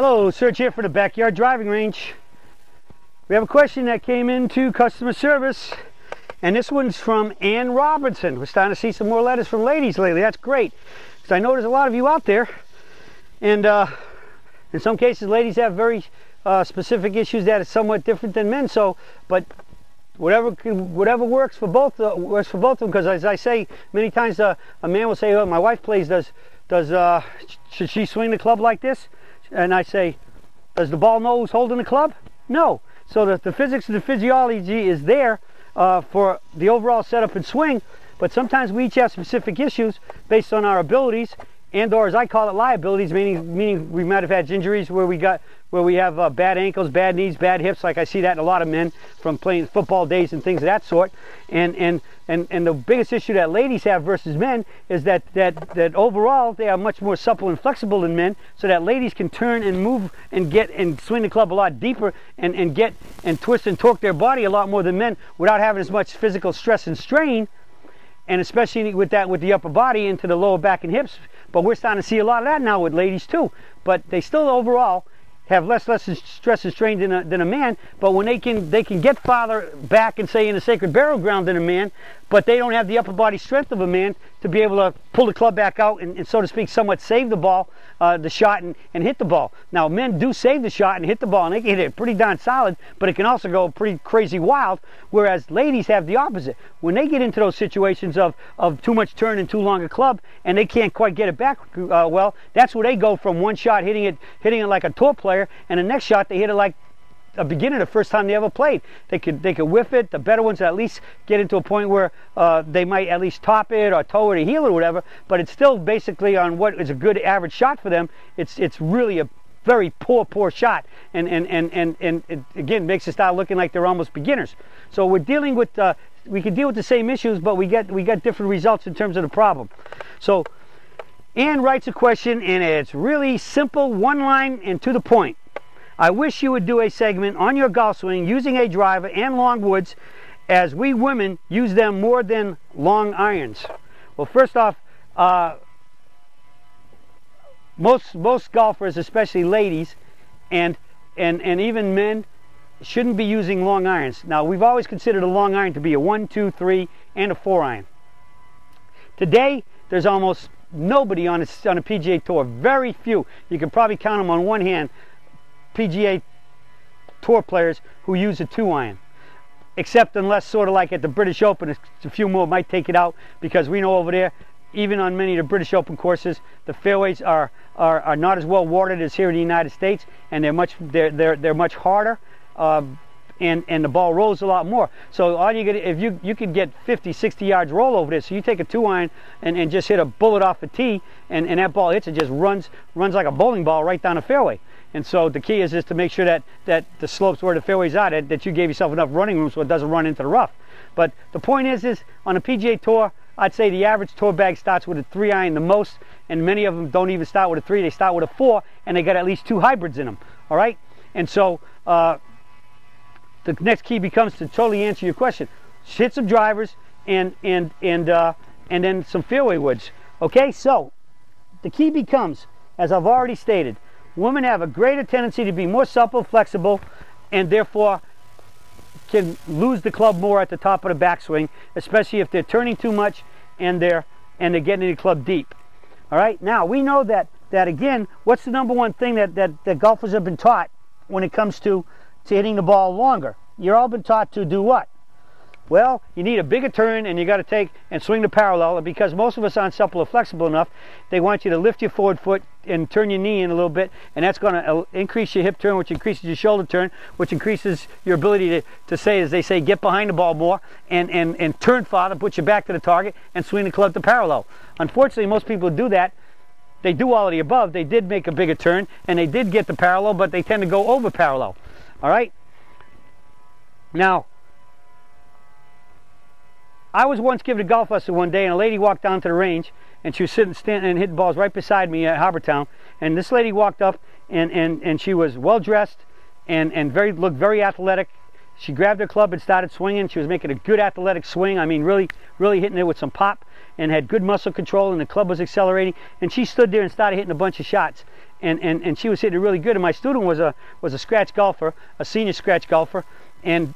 Hello, Serge here for the Backyard Driving Range. We have a question that came into customer service, and this one's from Ann Robertson. We're starting to see some more letters from ladies lately. That's great, because I know there's a lot of you out there, and in some cases ladies have very specific issues that are somewhat different than men. So, but whatever works for both of them. Because as I say many times, a man will say, "Oh, my wife plays. Should she swing the club like this?" And I say, "Does the ball know who's holding the club?" No. So the physics and the physiology is there for the overall setup and swing, but sometimes we each have specific issues based on our abilities and, or as I call it, liabilities, meaning we might have had injuries where we have bad ankles, bad knees, bad hips, like I see that in a lot of men from playing football days and things of that sort. And the biggest issue that ladies have versus men is that overall they are much more supple and flexible than men, so that ladies can turn and move and get and swing the club a lot deeper and get and twist and torque their body a lot more than men without having as much physical stress and strain, and especially with the upper body into the lower back and hips. But we're starting to see a lot of that now with ladies too. But they still overall have less stress and strain than a man, but when they can get farther back and say in a sacred burial ground than a man, but they don't have the upper body strength of a man to be able to pull the club back out and so to speak, somewhat save the ball, the shot, and hit the ball. Now, men do save the shot and hit the ball, and they can hit it pretty darn solid, but it can also go pretty crazy wild, whereas ladies have the opposite. When they get into those situations of too much turn and too long a club, and they can't quite get it back well, that's where they go from one shot hitting it like a tour player, and the next shot they hit it like a beginner the first time they ever played. They could whiff it. The better ones at least get into a point where they might at least top it or toe it or heel it or whatever, but it's still basically on what is a good average shot for them. It's really a very poor shot, and it again makes it start looking like they're almost beginners. So we're dealing with we can deal with the same issues, but we get different results in terms of the problem. So Ann writes a question, and it's really simple, one line and to the point. I wish you would do a segment on your golf swing using a driver and long woods, as we women use them more than long irons. Well, first off, most golfers, especially ladies, and even men, shouldn't be using long irons. Now, we've always considered a long iron to be a 1, 2, 3, and a 4 iron. Today, there's almost nobody on a PGA Tour, very few. You can probably count them on one hand, PGA Tour players who use a 2 iron, except unless sort of like at the British Open, a few more might take it out, because we know over there, even on many of the British Open courses, the fairways are not as well watered as here in the United States, and they're much harder, and the ball rolls a lot more. So all you get, if you could get 50, 60 yards roll over this, so you take a 2 iron and just hit a bullet off a tee, and that ball hits, it just runs like a bowling ball right down the fairway. And so the key is to make sure that the slopes where the fairways are, that you gave yourself enough running room so it doesn't run into the rough. But the point is on a PGA Tour, I'd say the average tour bag starts with a 3 iron the most, and many of them don't even start with a 3, they start with a 4, and they got at least 2 hybrids in them, all right? And so the next key becomes to totally answer your question. Hit some drivers and then some fairway woods, okay? So the key becomes, as I've already stated, women have a greater tendency to be more supple, flexible, and therefore can lose the club more at the top of the backswing, especially if they're turning too much and they're getting the club deep. All right. Now we know that again, what's the number one thing that golfers have been taught when it comes to hitting the ball longer? You're all been taught to do what? Well, you need a bigger turn, and you got to take and swing the parallel. And because most of us aren't supple or flexible enough, they want you to lift your forward foot and turn your knee in a little bit, and that's going to increase your hip turn, which increases your shoulder turn, which increases your ability to say, as they say, get behind the ball more and turn farther, put your back to the target, and swing the club to parallel. Unfortunately, most people do that. They do all of the above. They did make a bigger turn, and they did get the parallel, but they tend to go over parallel. All right? Now, I was once given a golf lesson one day, and a lady walked down to the range, and she was standing and hitting balls right beside me at Harbortown. And this lady walked up, and she was well dressed and looked very athletic. She grabbed her club and started swinging. She was making a good athletic swing. I mean, really hitting it with some pop, and had good muscle control, and the club was accelerating. And she stood there and started hitting a bunch of shots. and she was hitting it really good. And my student was a scratch golfer, a senior scratch golfer, and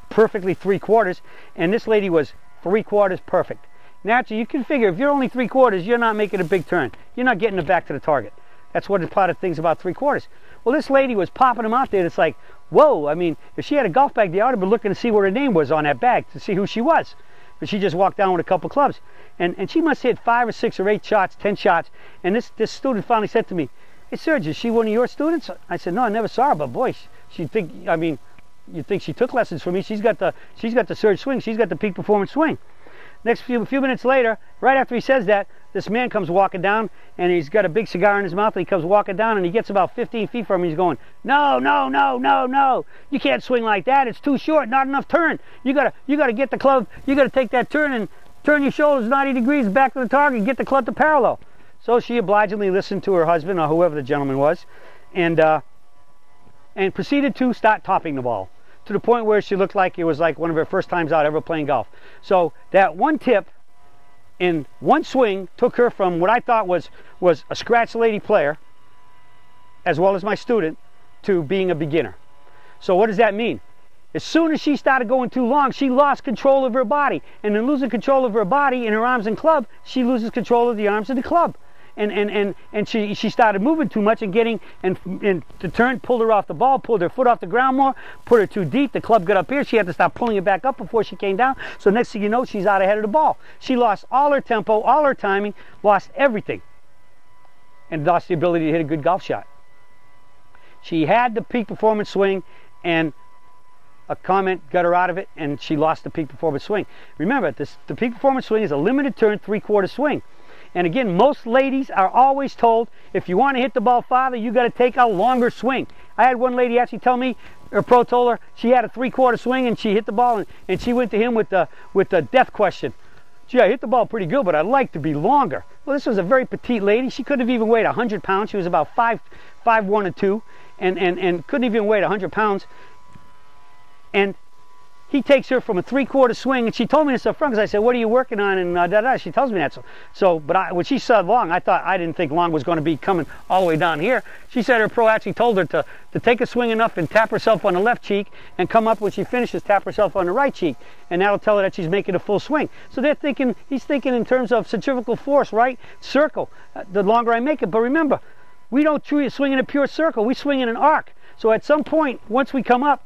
perfectly 3/4. And this lady was 3/4 perfect. Naturally, you can figure if you're only 3/4, you're not making a big turn. You're not getting it back to the target. That's what a lot of things about 3/4. Well, this lady was popping them out there. It's like, whoa! I mean, if she had a golf bag, they ought to be looking to see what her name was on that bag to see who she was. But she just walked down with a couple clubs, and she must hit 5 or 6 or 8 shots, 10 shots. And this student finally said to me, "Hey, Serge, is she one of your students?" I said, "No, I never saw her, but boy, she think. I mean, you think she took lessons from me? She's got the Serge swing. She's got the peak performance swing." Next few minutes later, right after he says that, this man comes walking down, and he's got a big cigar in his mouth, and he comes walking down, and he gets about 15 feet from him. He's going, "No, no, no, no, no! You can't swing like that. It's too short. Not enough turn. You gotta get the club. You gotta take that turn and turn your shoulders 90 degrees back to the target and get the club to parallel." So she obligingly listened to her husband, or whoever the gentleman was, and proceeded to start topping the ball, to the point where she looked like it was like one of her first times out ever playing golf. So that one tip in one swing took her from what I thought was a scratch lady player, as well as my student, to being a beginner. So what does that mean? As soon as she started going too long, she lost control of her body. And in losing control of her body in her arms and club, she loses control of the arms and the club. And she started moving too much and getting, and the turn pulled her off the ball, pulled her foot off the ground more, put her too deep. The club got up here. She had to stop pulling it back up before she came down. So next thing you know, she's out ahead of the ball. She lost all her tempo, all her timing, lost everything, and lost the ability to hit a good golf shot. She had the peak performance swing, and a comment got her out of it, and she lost the peak performance swing. Remember, the peak performance swing is a limited turn 3/4 swing. And again, most ladies are always told, if you want to hit the ball farther, you got to take a longer swing. I had one lady actually tell me, her pro told her she had a 3/4 swing and she hit the ball, and she went to him with the death question. "Gee, I hit the ball pretty good, but I'd like to be longer." Well, this was a very petite lady. She couldn't have even weighed 100 pounds. She was about 5'1" or 2", and couldn't even weigh 100 pounds. And he takes her from a 3/4 swing, and she told me this up front, because I said, "What are you working on?" And she tells me that. But when she said long, I didn't think long was going to be coming all the way down here. She said her pro actually told her to take a swing enough and tap herself on the left cheek, and come up when she finishes, tap herself on the right cheek, and that'll tell her that she's making a full swing. So he's thinking in terms of centrifugal force, right? Circle. The longer I make it, but remember, we don't swing in a pure circle. We swing in an arc. So at some point, once we come up,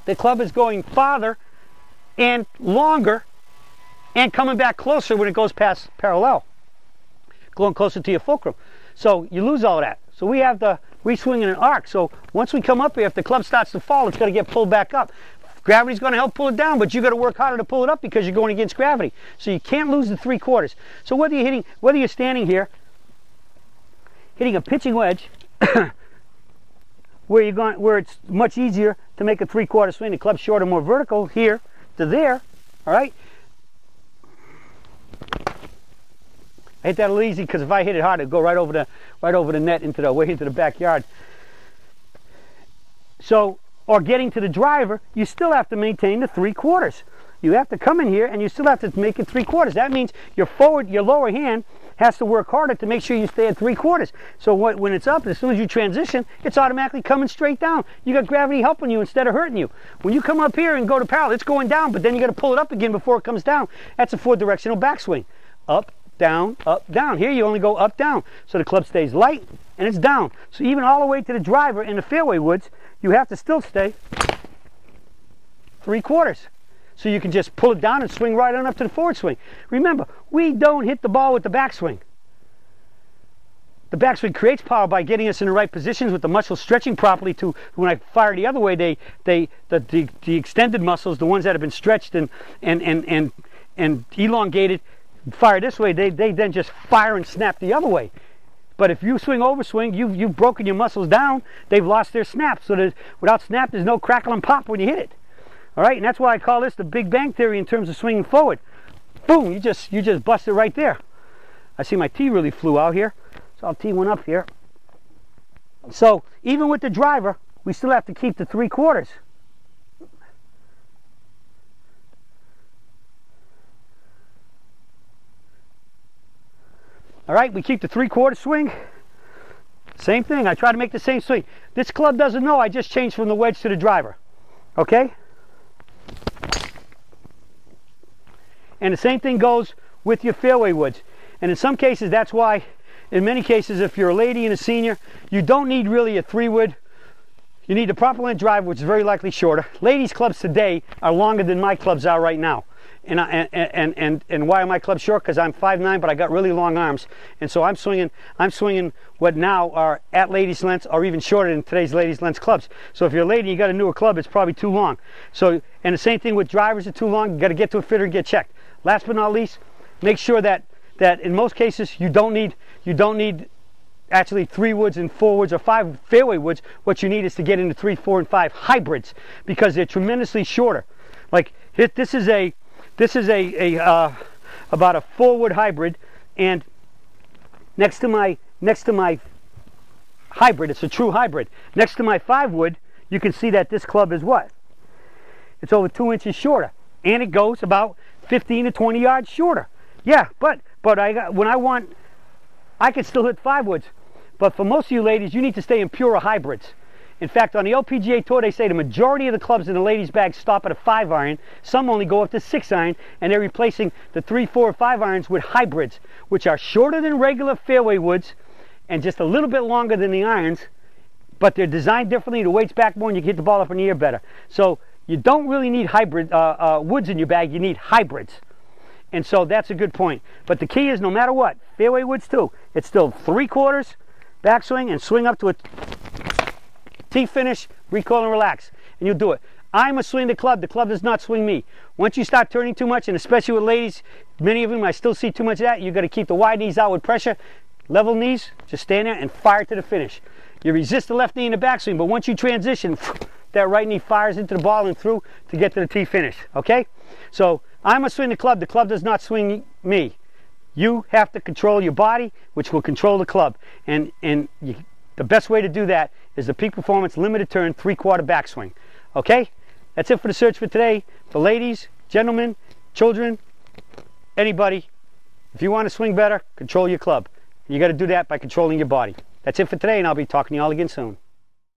the club is going farther and longer and coming back closer when it goes past parallel, going closer to your fulcrum. So you lose all of that. So we swing in an arc. So once we come up here, if the club starts to fall, it's going to get pulled back up. Gravity's going to help pull it down, but you got to work harder to pull it up because you're going against gravity. So you can't lose the 3/4. So whether you're standing here hitting a pitching wedge, where it's much easier to make a 3/4 swing, the club's shorter, more vertical here to there. All right. I hit that a little easy because if I hit it hard, it'd go right over the net way into the backyard. So, or getting to the driver, you still have to maintain the 3/4. You have to come in here and you still have to make it 3/4. That means your lower hand has to work harder to make sure you stay at 3/4. So when it's up, as soon as you transition, it's automatically coming straight down. You got gravity helping you instead of hurting you. When you come up here and go to parallel, it's going down, but then you got to pull it up again before it comes down. That's a 4-directional backswing. Up, down, up, down. Here you only go up, down. So the club stays light and it's down. So even all the way to the driver in the fairway woods, you have to still stay 3/4. So you can just pull it down and swing right on up to the forward swing. Remember, we don't hit the ball with the backswing. The backswing creates power by getting us in the right positions with the muscles stretching properly. To when I fire the other way, the extended muscles, the ones that have been stretched and elongated, fire this way. They then just fire and snap the other way. But if you overswing, you've broken your muscles down. They've lost their snap. So without snap, there's no crackle and pop when you hit it. All right, and that's why I call this the Big Bang Theory in terms of swinging forward. Boom, you just bust it right there. I see my tee really flew out here, so I'll tee one up here. So even with the driver, we still have to keep the 3/4. All right, we keep the 3/4 swing. Same thing. I try to make the same swing. This club doesn't know I just changed from the wedge to the driver. Okay? And the same thing goes with your fairway woods. And in some cases, that's why, in many cases, if you're a lady and a senior, you don't need really a 3-wood. You need a proper length driver, which is very likely shorter. Ladies' clubs today are longer than my clubs are right now. And why are my clubs short? Because I'm 5'9", but I got really long arms, and so I'm swinging what now are at ladies' lengths or even shorter than today's ladies' lengths clubs. So if you're a lady, you got a newer club, it's probably too long. So, and the same thing with drivers are too long. You got to get to a fitter and get checked. Last but not least, make sure that in most cases you don't need actually 3 woods and 4 woods or 5 fairway woods. What you need is to get into 3, 4, and 5 hybrids, because they're tremendously shorter. Like this is about a 4-wood hybrid, and next to my hybrid, it's a true hybrid. Next to my 5-wood, you can see that this club is what? It's over 2 inches shorter, and it goes about 15 to 20 yards shorter. Yeah, but I can still hit 5 woods. But for most of you ladies, you need to stay in purer hybrids. In fact, on the LPGA Tour, they say the majority of the clubs in the ladies' bag stop at a 5-iron. Some only go up to 6-iron, and they're replacing the 3, 4, 5-irons with hybrids, which are shorter than regular fairway woods and just a little bit longer than the irons, but they're designed differently. The weight's back more, and you can hit the ball up in the air better. So you don't really need hybrid woods in your bag. You need hybrids. And so that's a good point. But the key is, no matter what, fairway woods too, it's still 3/4 backswing and swing up to a tee finish, recoil and relax, and you'll do it. I'm a swing the club does not swing me. Once you start turning too much, and especially with ladies, many of them I still see too much of that, you got to keep the wide knees out with pressure. Level knees, just stand there and fire to the finish. You resist the left knee in the backswing, but once you transition, that right knee fires into the ball and through to get to the tee finish, okay? So I'm a swing the club does not swing me. You have to control your body, which will control the club. And the best way to do that is the Peak Performance limited turn 3/4 backswing. Okay? That's it for the search for today. For ladies, gentlemen, children, anybody, if you want to swing better, control your club. You got to do that by controlling your body. That's it for today, and I'll be talking to you all again soon.